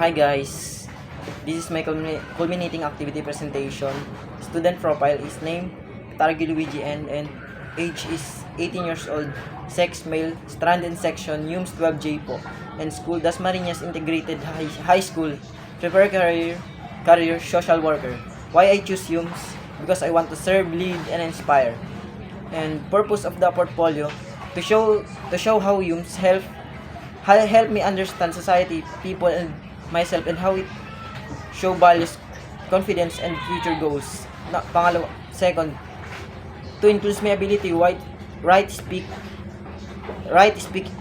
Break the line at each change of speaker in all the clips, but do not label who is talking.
Hi guys, this is my culminating activity presentation. Student profile is name Targi Luigi and age is 18 years old, sex male, strand and section UMS 12J po, and school Dasmariñas Integrated High School, prepare career social worker. Why I choose UMS? Because I want to serve, lead, and inspire. And purpose of the portfolio to show how UMS help me understand society, people, and myself, and how it show values, confidence, and future goals. Second, to increase my ability, write, speak,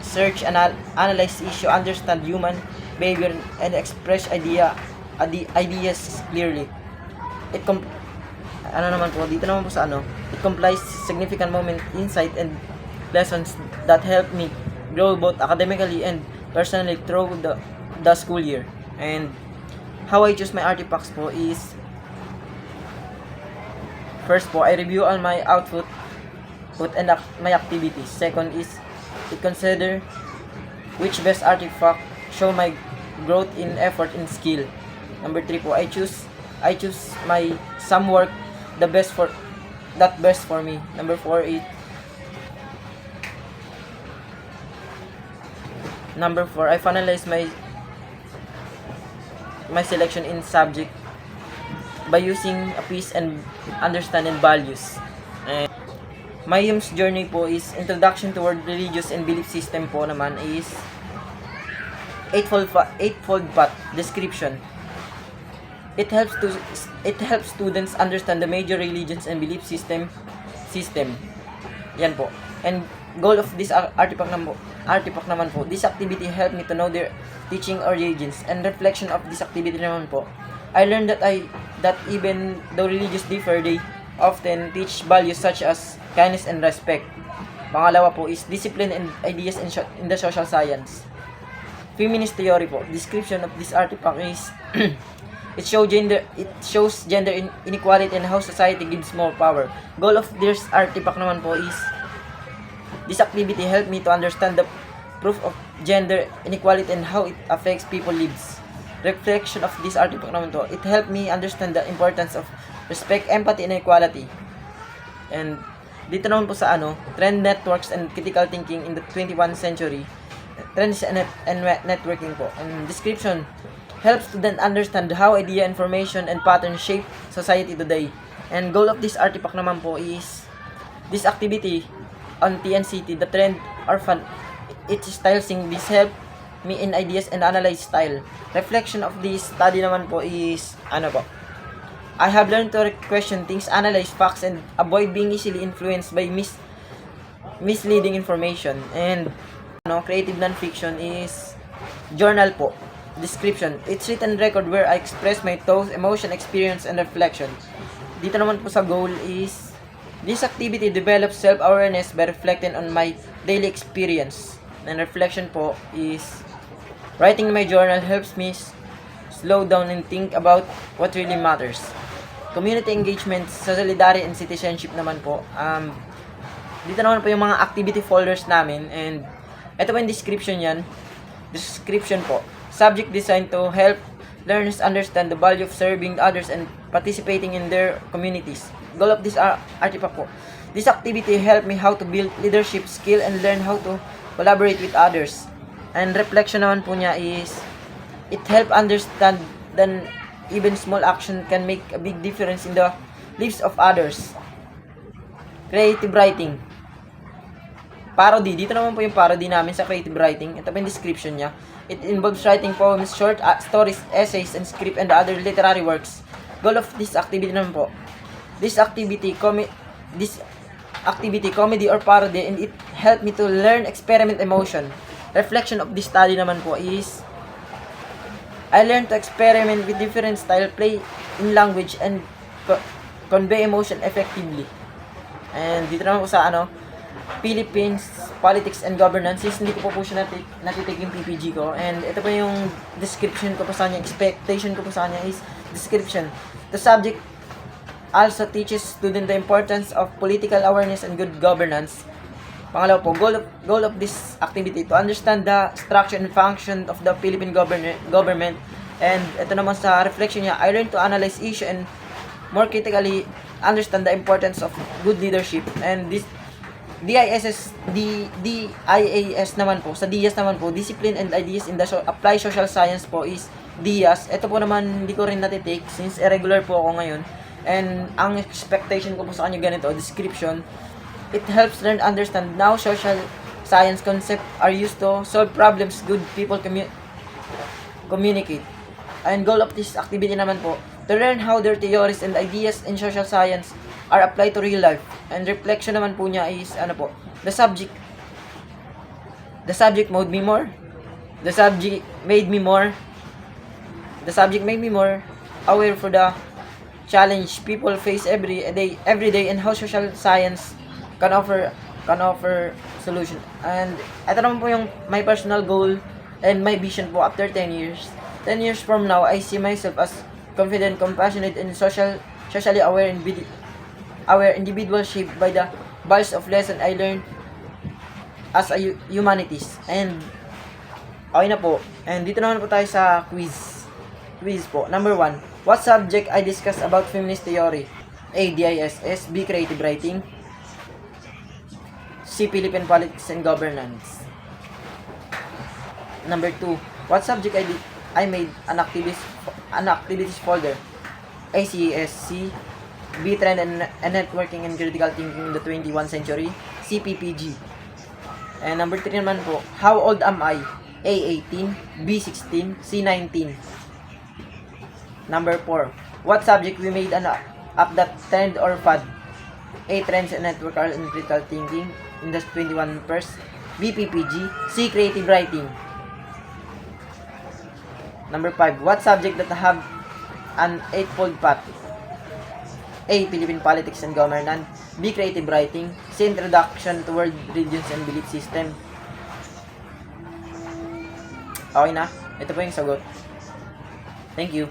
search, analyze issue, understand human behavior, and express ideas clearly. It complies significant moment, insight, and lessons that help me grow both academically and personally through the school year. And how I choose my artifacts po is, first po, I review all my output and my activities. Second is, I consider which best artifact show my growth in effort and skill. Number 3 po, I choose my some work best for me. Number 4 is I finalize my selection in subject by using a piece and understanding values. And my UMS journey po is introduction toward religious and belief system po naman is eightfold path description. It helps students understand the major religions and belief system. Yan po. And goal of this artifact naman po, this activity helped me to know their teaching origins. And reflection of this activity naman po, I learned that even though religious differ, they often teach values such as kindness and respect. Pangalawa po is discipline and ideas in the social science. Feminist theory po, description of this artifact is it shows gender inequality and how society gives more power. Goal of this artifact naman po is, this activity helped me to understand the proof of gender inequality and how it affects people's lives. Reflection of this artifact naman po, it helped me understand the importance of respect, empathy, and equality. And dito naman po sa trend networks and critical thinking in the 21st century, trends and networking po. And description helps students understand how idea, information, and patterns shape society today. And goal of this artifact naman po is, this activity on TNCT, the trend or fun, its stylesing, this help me in ideas and analyze style. Reflection of this study naman po is, I have learned to question things, analyze facts, and avoid being easily influenced by misleading information. And creative nonfiction is journal po. Description, it's written record where I express my thoughts, emotion, experience, and reflection. Dito naman po sa goal is, this activity develops self-awareness by reflecting on my daily experience. And reflection po is, writing my journal helps me slow down and think about what really matters. Community engagement, solidarity, and citizenship naman po. Dito naman po yung mga activity folders namin, and ito po yung description yan. Description po, subject designed to help learners understand the value of serving others and participating in their communities. Goal of this artifact po, this activity helped me how to build leadership skill and learn how to collaborate with others. And reflection naman po niya is, it helped understand that even small action can make a big difference in the lives of others. Creative writing, parody, dito naman po yung parody namin sa creative writing. Ito po yung description niya. It involves writing poems, short stories, essays, and script, and other literary works. Goal of this activity naman po, this activity comedy or parody, and it helped me to learn, experiment emotion. Reflection of this study naman po is, I learned to experiment with different style, play in language, and convey emotion effectively. And dito naman po sa Philippines, politics and governance, is hindi ko po siya natitake yung PPG ko. And ito po yung description ko po sa kanya, expectation ko po sa kanya is, description, the subject also teaches students the importance of political awareness and good governance. Pangalawa po, goal of this activity to understand the structure and function of the Philippine government, And ito naman sa reflection niya, I learned to analyze issue and more critically understand the importance of good leadership. And this DIAS naman po, sa DIAS naman po, Discipline and Ideas in the Apply Social Science po is DIAS. Ito po naman, hindi ko rin natitake since irregular po ako ngayon. And ang expectation ko po sa kanya ganito, description, it helps learn understand now social science concepts are used to solve problems good people communicate. And goal of this activity naman po, to learn how their theories and ideas in social science are applied to real life. And reflection naman po niya is, ano po, the subject made me more. The subject made me more aware for the challenge people face every day and how social science can offer solution. And ito naman po yung my personal goal and my vision po after 10 years. 10 years from now, I see myself as confident, compassionate, and socially aware individual shaped by the values of lesson I learned as a humanities. And okay na po. And dito naman po tayo sa quiz po. Number 1, what subject I discussed about feminist theory? A. DISS. B. Creative writing. C. Philippine politics and governance. Number 2, what subject I made an activities folder? A. CESC. B. Trend and networking and critical thinking in the 21st century. C. PPG. And number 3 naman po, how old am I? A. 18. B. 16. C. 19. Number 4, what subject we made an app that trend or fad? A. Trends and networking and critical thinking in the 21st. B. PPG. C. Creative writing. Number 5, what subject that have an eightfold path? A. Philippine politics and governance. B. Creative writing. C. Introduction to world religions and belief system. Okay na? Ito po yung sagot. Thank you.